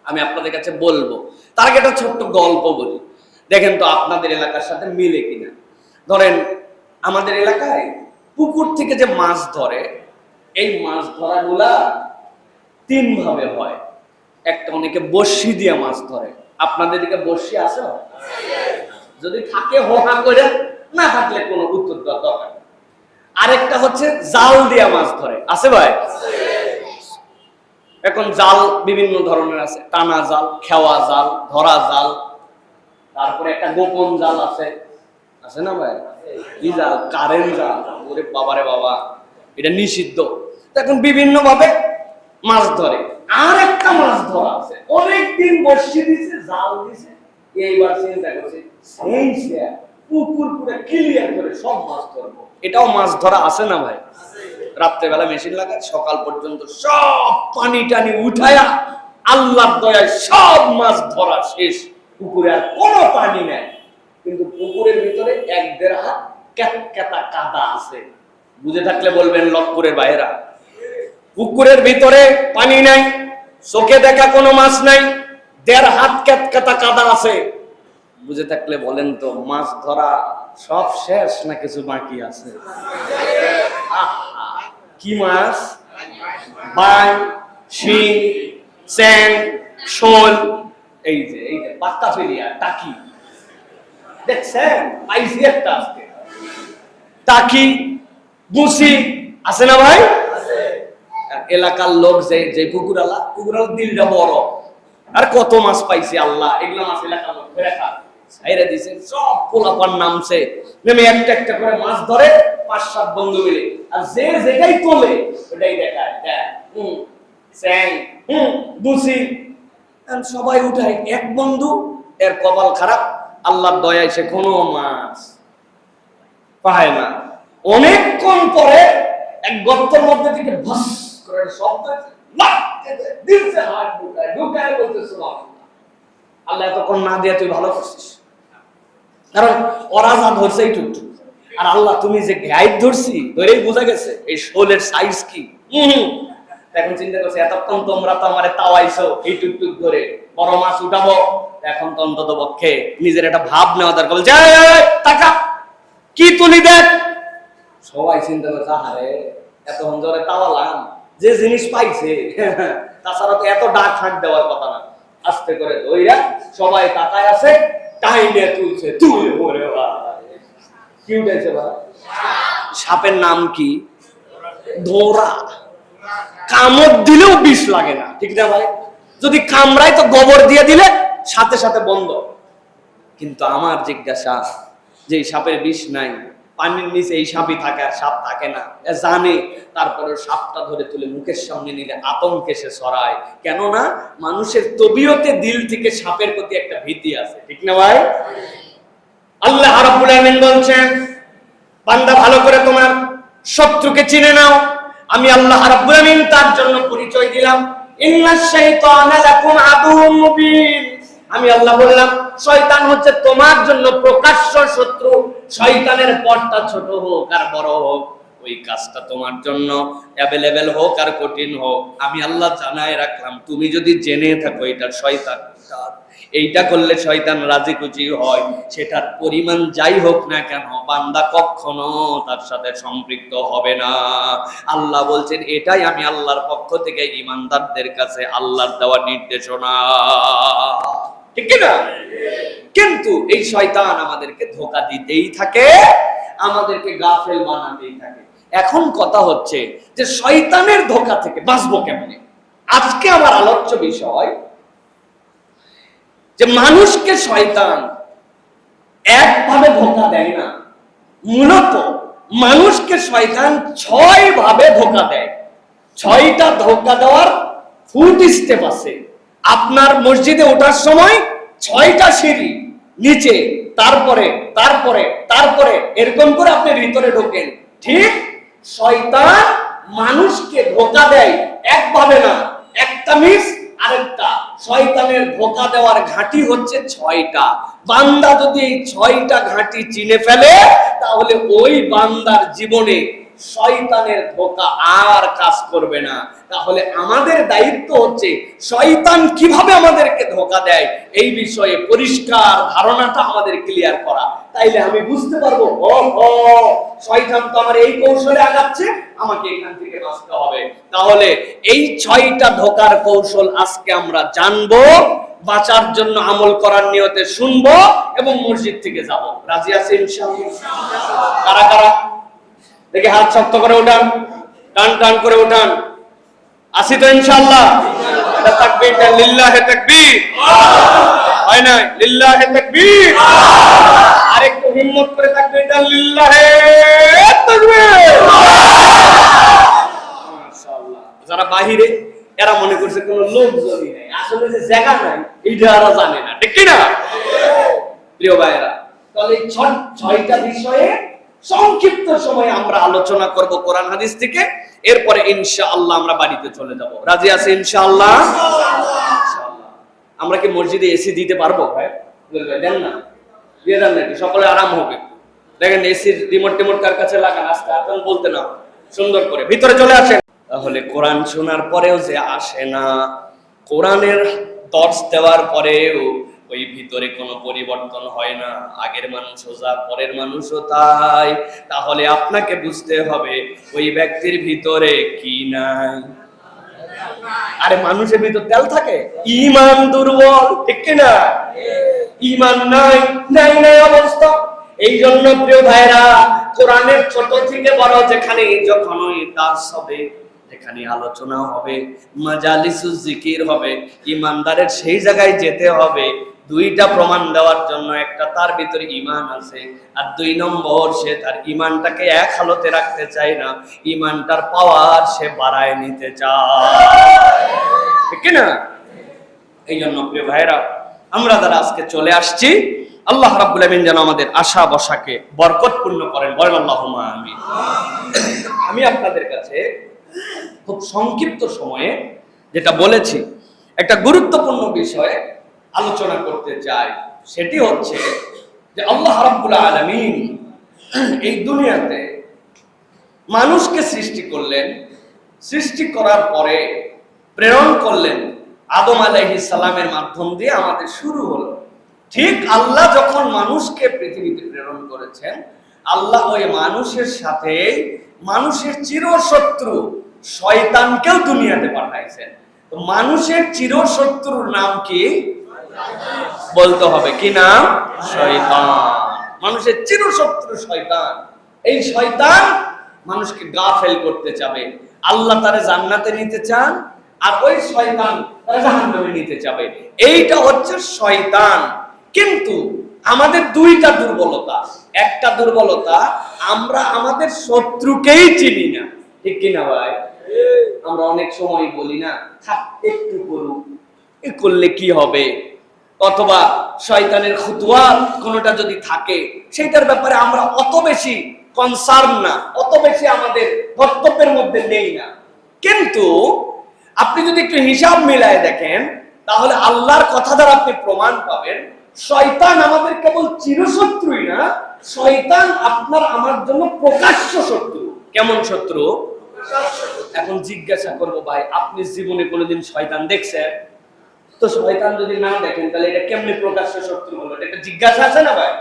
আমি আপনাদের কাছে বলবো। তার আগে একটা ছোট্ট গল্প বলি, দেখেন তো আপনাদের এলাকার সাথে মিলে কিনা। ধরেন আমাদের এলাকায় পুকুর থেকে যে মাছ ধরে, এই মাছ ধরাগুলা তিন ভাবে হয়। একটা অনেকে বড়শি দিয়ে মাছ ধরে। আপনাদের দিকে বড়শি আছে? যদি থাকে হোহা করে, না থাকলে কোনো উত্তর দেওয়ার দরকার নেই। আরেকটা হচ্ছে জাল দিয়ে মাছ ধরে, আছে ভাই? এখন জাল বিভিন্ন ধরনের আছে, টানা জাল, খেওয়া জাল, ধরা জাল, তারপরে একটা গোপন জাল আছে, আছে না ভাই? কি জাল? কারেন্ট জাল। ওরে বাবারে বাবা, এটা নিষিদ্ধ। এখন বিভিন্ন ভাবে মাছ ধরে। আর একটা মাছ ধরা আছে, অনেকদিন বর্ষি দিছে, জাল দিছে, এইবার চিন্তা করছে সেই পুকুর পুরো ক্লিয়ার করে সব মাছ ধরবো। এটাও মাছ ধরা আছে না ভাই? রাত্রেবেলা মেশিন লাগায়, সকাল পর্যন্ত সব পানি টানি উঠায়া আল্লাহর দয়ায় সব মাছ ধরা শেষ। পুকুরে আর কোনো পানি নেই, কিন্তু পুকুরের ভিতরে 1-1.5 হাত ক্যাতক্যাতা কাদা আছে। বুঝে থাকলে বলবেন লক্ষ্মপুরের বাইরা। পুকুরের ভিতরে পানি নাই, চোখে দেখা কোনো মাছ নাই, 1.5 হাত ক্যাতক্যাতা কাদা আছে। বুঝে থাকলে বলেন তো মাছ ধরা সব শেষ না কিছু বাকি আছে? কি মাছ? বাই, শিং, চ্যাং, শোল, এই যে পাক্কা ফেরিয়া, টাকি। দেখছেন পাইছি একটা আজকে, টাকি, গুছি, আছে না ভাই? এলাকার লোক যে পুকুরালা দিলটা বড়, আর কত মাছ পাইছে আল্লাহ। এগুলো মাছ এলাকার লোক রেখা ছাইরে দিছে, সব পোলাপান নামছে, নেমে একটা একটা করে মাছ ধরে 5-7 বন্ধু মিলে। আর যে যেটাই তোলে ওটাই দেখায়, চ্যাং, গুছি, সবাই উঠায়। এক বন্ধু এর কপাল খারাপ, আল্লাহর দয়ায় সে কোনো মাছ পায় না। অনেকক্ষণ পরে এক গর্তের মধ্যে থেকে ভাস করে শব্দ দিলছে, হাত ঢুকায় বলতে সুবহানাল্লাহ। আল্লাহ এতক্ষণ না দিয়ে তুই ভালো করছিস, কারণ ওরা যা ধরছে এইটুকু, আর আল্লাহ তুমি যে গাইড ধরছি ধরেই বোঝা গেছে এই শোলের সাইজ কি। এখন চিন্তা করছে এতক্ষণ তোমরা তো আমারে তাওয়াইছো এই টুকটুক ধরে, বড় মাছ উঠাবো, এখন তো অন্তত পক্ষে নিজের একটা ভাব নেওয়া দরকার। বলছে টাকা কি তুলি দেখ। সবাই চিন্তা করছে আরে এতক্ষণ ধরে তাওয়ালাম, যে জিনিস পাইছে তাছাড়া তো এত ডাক হাঁক দেওয়ার কথা না। আস্তে করে ধইরা সবাই তাকায় আছে, টাইনে তুলছে, তুলে ওরে ভাই কি উঠেছে ভাই? সাপের নাম কি? ধোরা। কামড় দিলেও বিষ লাগে না, ঠিক না ভাই? যদি কামড়ায় তো গোবর দিয়ে দিলে সাথে সাথে বন্ধ। কিন্তু আমার জিজ্ঞাসা, যে সাপের বিষ নাই, পানির নিচে এই সাপই থাকে আর সাপ থাকে না, জানে, তারপরে সাপটা ধরে তুলে মুখের সামনে নিলে আতঙ্কে সে ছড়ায়। কেননা মানুষের তবিয়তে দিল থেকে সাপের প্রতি একটা ভীতি আছে, ঠিক না ভাই? আল্লাহ রাব্বুল আলামিন বলছেন, বান্দা ভালো করে তোমার শত্রুকে চিনে নাও। আমি আল্লাহ রাব্বুল আলামিন তার জন্য পরিচয় দিলাম, ইন্নাশ শাইতানা লাকুম আদুউম মুবিন। আমি আল্লাহ বললাম শয়তান হচ্ছে তোমার জন্য প্রকাশ্য শত্রু। শয়তানের পথটা ছোট হোক আর বড় হোক, ওই কাজটা তোমার জন্য অ্যাভেলেবেল হোক আর কঠিন হোক, আমি আল্লাহ জানায় রাখলাম। তুমি যদি জেনে থাকো এটা শয়তান, এইটা করলে শয়তান রাজি খুশি হয়, সেটার পরিমাণ যাই হোক না কেন বান্দা কখনো তার সাথে সম্পৃক্ত হবে না। আল্লাহ বলছেন এটাই আমি আল্লাহর পক্ষ থেকে ঈমানদারদের কাছে আল্লাহর দেওয়া নির্দেশনা, ঠিক না? কিন্তু এই শয়তান আমাদেরকে ধোঁকা দিতেই থাকে, আমাদেরকে গাফেল বানাতেই থাকে। এখন কথা হচ্ছে যে শয়তানের ধোঁকা থেকে বাঁচবো কেমনে? আজকে আমার আলোচ্য বিষয় যে মানুষকে শয়তান একভাবে ধোঁকা দেয় না, মূলত মানুষকে শয়তান 6 ভাবে ধোঁকা দেয়। 6টা ধোঁকা দেওয়ার ফুট স্টেপ আছে। আপনার মসজিদে ওঠার সময় 6টা সিঁড়ি, নিচে, তারপরে তারপরে তারপরে এরকম করে আপনি ভিতরে ঢোকেন। ঠিক শয়তান মানুষকে ধোঁকা দেয় একভাবে না, একটা মিস আরেকটা। শয়তানের ধোঁকা দেওয়ার ঘাঁটি হচ্ছে 6টা। বান্দা যদি এই 6টা ঘাঁটি চিনে ফেলে, তাহলে ওই বান্দার জীবনে শয়তানের ধোঁকা আর কাজ করবে না। তাহলে আমাদের দায়িত্ব হচ্ছে শয়তান কিভাবে আমাদেরকে ধোঁকা দেয় এই বিষয়ে পরিষ্কার ধারণাটা আমাদের ক্লিয়ার করা। তাইলে আমি বুঝতে পারবো ও শয়তান তো আমার এই কৌশলে আগাচ্ছে, আমাকে এখান থেকে বাঁচতে হবে। তাহলে এই 6টা ধোঁকার কৌশল আজকে আমরা জানবো, বাঁচার জন্য আমল করার নিয়তে শুনবো এবং মসজিদ থেকে যাব। রাজি আছে ইনশাআল্লাহ? কারা কারা দেখি হাত শক্ত করে উঠান, টান টান করে উঠান। আসি তো ইনশাআল্লাহ? তাকবীর, লিল্লাহি তাকবীর। হয় না? লিল্লাহি তাকবীর। আরেকটু হিম্মত করে তাকবীর, লিল্লাহি তাকবীর। মাশাআল্লাহ। যারা বাহিরে এরা মনে করছে কোন লোকজনই নাই, আসলে যে জায়গা নাই এইটা এরা জানে না, ঠিক কি না? প্রিয় ভাইরা, তাহলে এই 6টা বিষয়ে সংক্ষিপ্ত সময়ে আমরা আলোচনা করব কোরআন হাদিস থেকে। এরপরে ইনশাআল্লাহ আমরা বাড়িতে চলে যাব। রাজি আছে ইনশাআল্লাহ? ইনশাআল্লাহ। আমরা কি মসজিদে এসি দিতে পারবো ভাই? দেন না, দিয়ে দেন নাকি? সকলে আরাম হবে। দেখেন এসির রিমোট টিমোট কার কাছে লাগান, আস্তে এখন বলতে না, সুন্দর করে ভিতরে চলে আসেন। তাহলে কোরআন শোনার পরেও যে আসে না, কোরআনের দর্শ দেওয়ার পরেও ওই ভিতরে কোনো পরিবর্তন হয় না, আগের মানুষও যা পরের মানুষও তাই, তাহলে আপনাকে বুঝতে হবে ওই ব্যক্তির ভিতরে কি নাই। আরে মানুষের ভিতর তেল থাকে, ঈমান দুর্বল, ঠিক কিনা? ঈমান নাই, নাই নাই অবস্থা। এই জন্য প্রিয় ভাইরা, কোরআনের ছোট থেকে বড় যেখানে যখনই দার্স হবে, যেখানে আলোচনা হবে, মাজালিসুল জিকির হবে, ঈমানদারের সেই জায়গায় যেতে হবে 2টা প্রমাণ দেওয়ার জন্য। একটা, তার ভিতরে ঈমান আছে, আর 2 নম্বর, সে তার ঈমানটাকে এক হালতে রাখতে চায় না, ঈমানটার পাওয়ার সে বাড়ায় নিতে চায়, ঠিক কি না? এই জন্য প্রিয় ভাইরা, আমরা যারা আজকে চলে আসছি, আল্লাহ রাব্বুল আমিন যেন আমাদের আশা বসাকে বরকতপূর্ণ করেন, বলেন আল্লাহুম্মা আমিন। আমি আপনাদের কাছে খুব সংক্ষিপ্ত সময়ে যেটা বলেছি, একটা গুরুত্বপূর্ণ বিষয়ে আলোচনা করতে চাই। সেটি হচ্ছে যে আল্লাহ রাব্বুল আলামিন এই দুনিয়াতে মানুষকে সৃষ্টি করলেন, সৃষ্টি করার পরে প্রেরণ করলেন আদম আলাইহিস সালামের মাধ্যম দিয়ে আমাদের শুরু হলো। ঠিক আল্লাহ যখন মানুষকে পৃথিবীতে প্রেরণ করেছেন, আল্লাহ ওই মানুষের সাথে মানুষের চিরশত্রু শয়তানকেও দুনিয়াতে পাঠাইছেন। তো মানুষের চিরশত্রুর নাম কি? বলতে হবে কি নাম? শয়তান। মানুষের চিরশত্রু শয়তান। এই শয়তান মানুষকে গাফেল করতে চাবে। আল্লাহ তারে জান্নাতে নিতে চান, আর ওই শয়তান তারে জাহান্নামে নিতে চাবে। এইটা হচ্ছে শয়তান। কিন্তু আমাদের 2টা দুর্বলতা। একটা দুর্বলতা, আমরা আমাদের শত্রুকেই চিনি না, ঠিক কিনা ভাই? আমরা অনেক সময় বলি না, থাক একটু করুক, এ করলে কি হবে, অথবা শয়তানের খুতুয়াত কোনটা যদি থাকে সেটার ব্যাপারে আমরা অত বেশি কনসার্ন না, অত বেশি আমাদের কর্তব্যের মধ্যে নেই না। কিন্তু আপনি যদি একটু হিসাব মিলায় দেখেন, তাহলে আল্লাহর কথা দ্বারা আপনি প্রমাণ পাবেন শয়তান আমাদের কেবল চিরশত্রুই না, শয়তান আপনার আমার জন্য প্রকাশ্য শত্রু। কেমন শত্রু? এখন জিজ্ঞাসা করবো, ভাই আপনি জীবনে কোনোদিন শয়তান দেখছেন? তো শয়তান যদি না দেখেন তাহলে এটা কেমনে প্রকাশ্য শত্রু হলো? এটা জিজ্ঞাসা আছে না ভাই?